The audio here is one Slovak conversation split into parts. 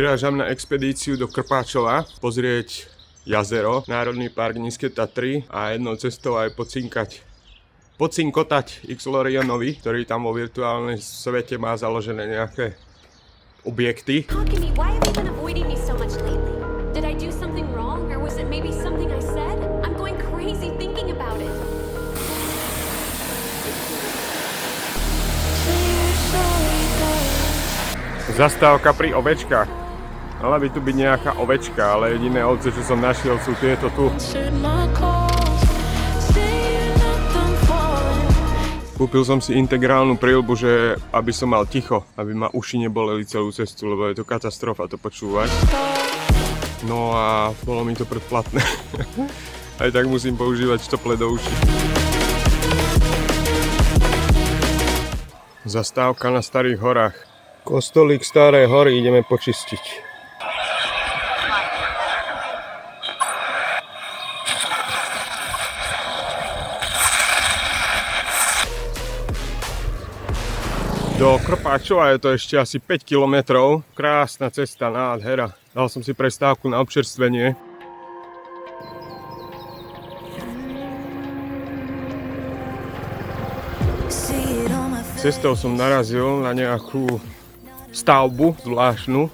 Vyrážam na expedíciu do Krpáčova, pozrieť jazero, Národný park Nízke Tatry a jednou cestou aj pocinkotať Xlorionovi, ktorý tam vo virtuálnej svete má založené nejaké objekty. Zastávka pri ovečkách. Mala by tu byť nejaká ovečka, ale jediné ovce, čo som našiel, sú tieto tu. Kúpil som si integrálnu príľbu, že aby som mal ticho, aby ma uši neboleli celú cestu, lebo je to katastrofa to počúvať. No a bolo mi to predplatné. Aj tak musím používať štople do uší. Zastávka na Starých horách. Kostolík Staré hory ideme počistiť. Do Krpáčova je to ešte asi 5 kilometrov. Krásna cesta, nádhera. Dal som si prestávku na občerstvenie. Cestou som narazil na nejakú stavbu zvláštnu.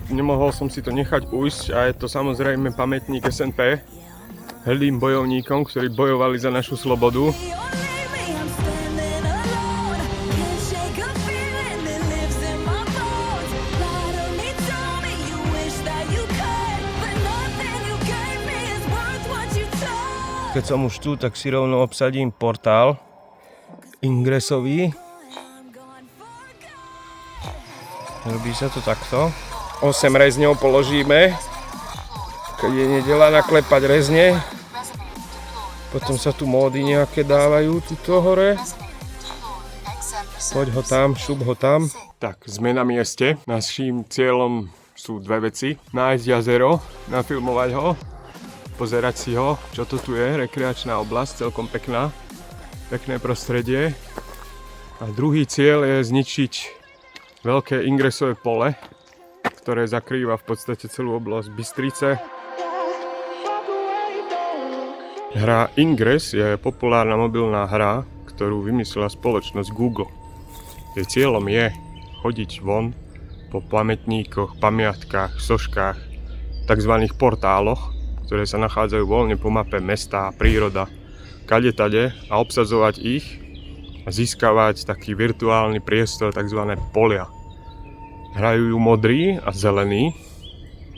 Nemohol som si to nechať ujsť a je to samozrejme pamätník SNP hrdým bojovníkom, ktorí bojovali za našu slobodu. Keď som už tu, tak si rovno obsadím portál ingresový. Robí sa to takto. 8 rezňov položíme. Keď je nedeľa, naklepať rezne. Potom sa tu módy nejaké dávajú tuto hore. Poď ho tam, šup ho tam. Tak, sme na mieste. Naším cieľom sú dve veci. Nájsť jazero, nafilmovať ho, pozerať si ho, čo to tu je. Rekreačná oblasť, celkom pekná. Pekné prostredie. A druhý cieľ je zničiť veľké ingresové pole, ktoré zakrýva v podstate celú oblasť Bystrice. Hra Ingress je populárna mobilná hra, ktorú vymyslela spoločnosť Google. Jej cieľom je chodiť von po pamätníkoch, pamiatkách, soškách, tzv. Portáloch, ktoré sa nachádzajú voľne po mape mesta, príroda, kadetade a obsadzovať ich a získavať taký virtuálny priestor, tzv. Polia. Hrajú ju modrí a zelení,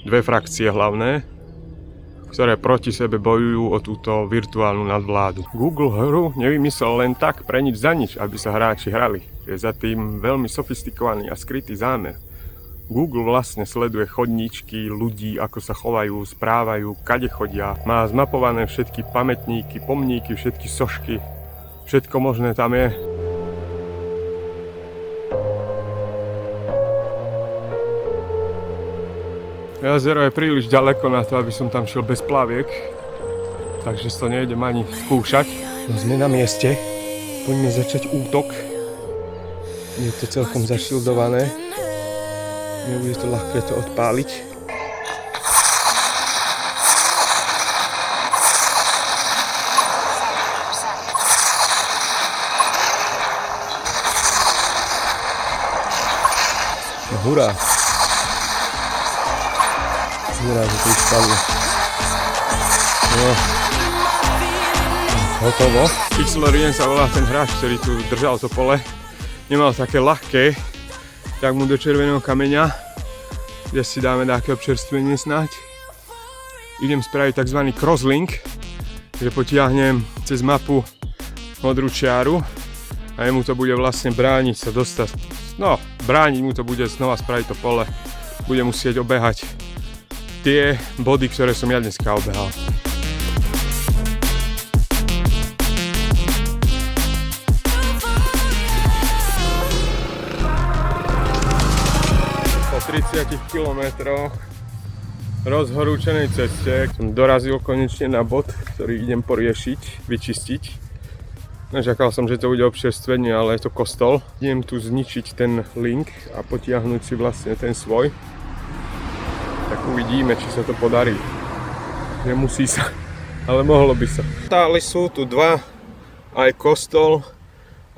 dve frakcie hlavné, ktoré proti sebe bojujú o túto virtuálnu nadvládu. Google hru nevymyslel len tak pre nič za nič, aby sa hráči hrali. Je za tým veľmi sofistikovaný a skrytý zámer. Google vlastne sleduje chodníčky ľudí, ako sa chovajú, správajú, kade chodia. Má zmapované všetky pamätníky, pomníky, všetky sošky. Všetko možné tam je. Jazero je príliš ďaleko na to, aby som tam šiel bez plaviek. Takže to nejdem ani skúšať. No sme na mieste. Poďme začať útok. Je to celkom zašildované. Nebude to ľahké to odpáliť. No, hurá! Hurá, že to už spadlo. No. Hotovo. Xlorion sa volá ten hráč, ktorý tu držal to pole. Nemal také ľahké, tak mu do červeného kameňa, kde si dáme také občerstvenie snáď. Idem spraviť tzv. Crosslink, že potiahnem cez mapu modrú čiaru a jemu to bude vlastne brániť sa dostať. No, brániť mu to bude znova spraviť to pole. Bude musieť obehať tie body, ktoré som ja dneska obehal. Po 30 kilometroch rozhorúčenej ceste som dorazil konečne na bod, ktorý idem poriešiť, vyčistiť. Nečakal som, že to bude občerstvenie, ale je to kostol. Idem tu zničiť ten link a potiahnuť si vlastne ten svoj. Tak uvidíme, či sa to podarí. Nemusí sa, ale mohlo by sa. Stále sú tu dva, aj kostol,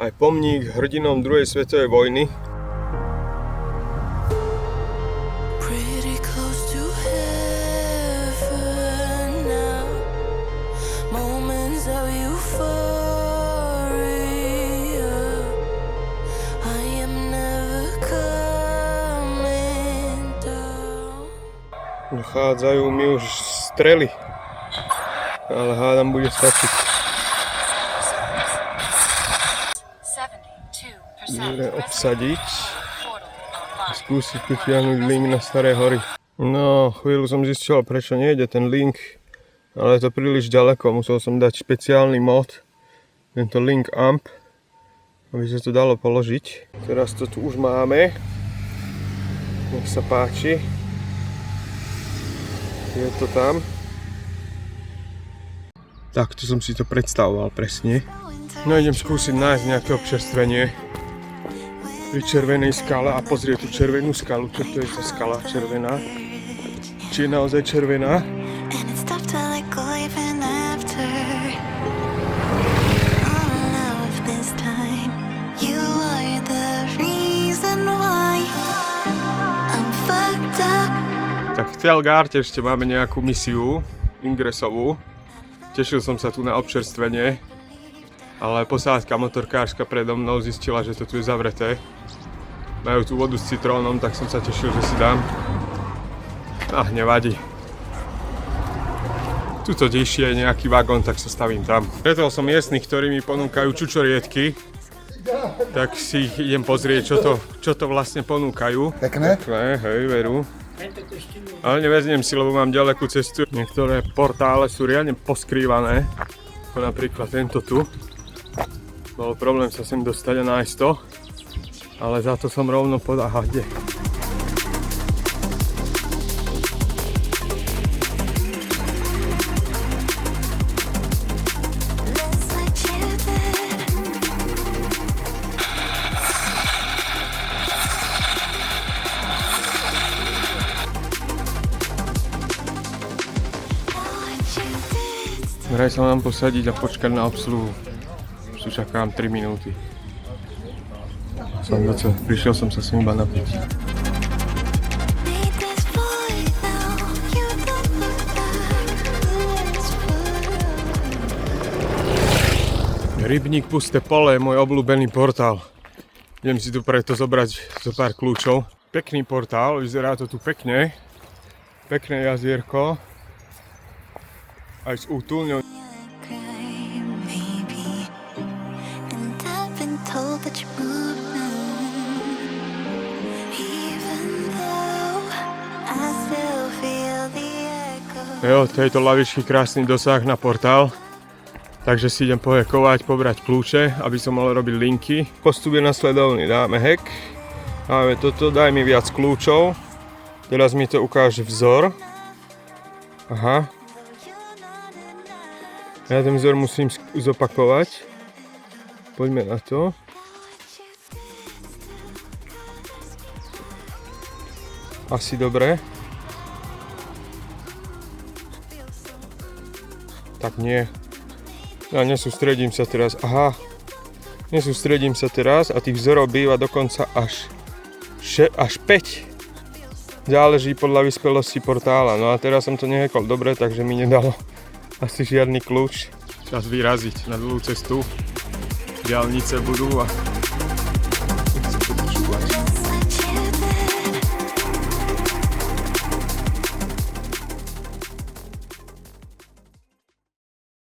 aj pomník hrdinom druhej svetovej vojny. Dochádzajú mi už strely, ale hádam bude stačiť. Dobre obsadiť a skúsiť potiahnuť link na Staré hory. No, chvíľu som zistil, prečo nejde ten link, ale je to príliš ďaleko. Musel som dať špeciálny mod, tento link amp, aby sa to dalo položiť. Teraz to tu už máme. Nech sa páči. Je to tam. Tak, tu som si to predstavoval presne. No idem skúsiť nájsť nejaké občerstvenie pri červenej skale a pozrieť tú červenú skalu. Čo to je za skala červená? Či je naozaj červená? Tak v Telgarte ešte máme nejakú misiu ingresovú. Tešil som sa tu na občerstvenie, ale posádka motorkárska predo mnou zistila, že to tu je zavreté. Majú tu vodu s citrónom, tak som sa tešil, že si dám. Nevadí. Tuto ďalšie je nejaký vagón, tak sa stavím tam. Stretol som miestnych, ktorí mi ponúkajú čučoriedky. Tak si ich idem pozrieť, čo to vlastne ponúkajú. Pekné? Pekné, hej, veru. Ale nevezmem si, lebo mám ďalekú cestu. Niektoré portále sú riadne poskrývané, ako napríklad tento tu. Bol problém sa sem dostať a nájsť to, ale za to som rovno pod ahade. Vraj sa mám posadiť a počkať na obsluhu. Už tu čakám 3 minúty. Prišiel som sa sem iba napiť. Rybník Pusté pole je môj obľúbený portál. Idem si tu preto zobrať zo pár kľúčov. Pekný portál, vyzerá to tu pekne. Pekné jazierko. Aj s útulňou. Jo, tejto lavičky krásny dosah na portál. Takže si idem pohekovať, pobrať kľúče, aby som mohol robiť linky. Postup je nasledovný, dáme hack. Dáme toto, daj mi viac kľúčov. Teraz mi to ukáže vzor. Aha. Ja ten vzor musím zopakovať. Poďme na to. Asi dobre. Tak nie. Ja nesústredím sa teraz. Aha. Nesústredím sa teraz a tých vzorov býva dokonca až 5. Záleží podľa vyspelosti portála. No a teraz som to nehekol dobre, takže mi nedalo asi žiadny kľúč. Čas vyraziť na dlhú cestu. Diaľnice budú a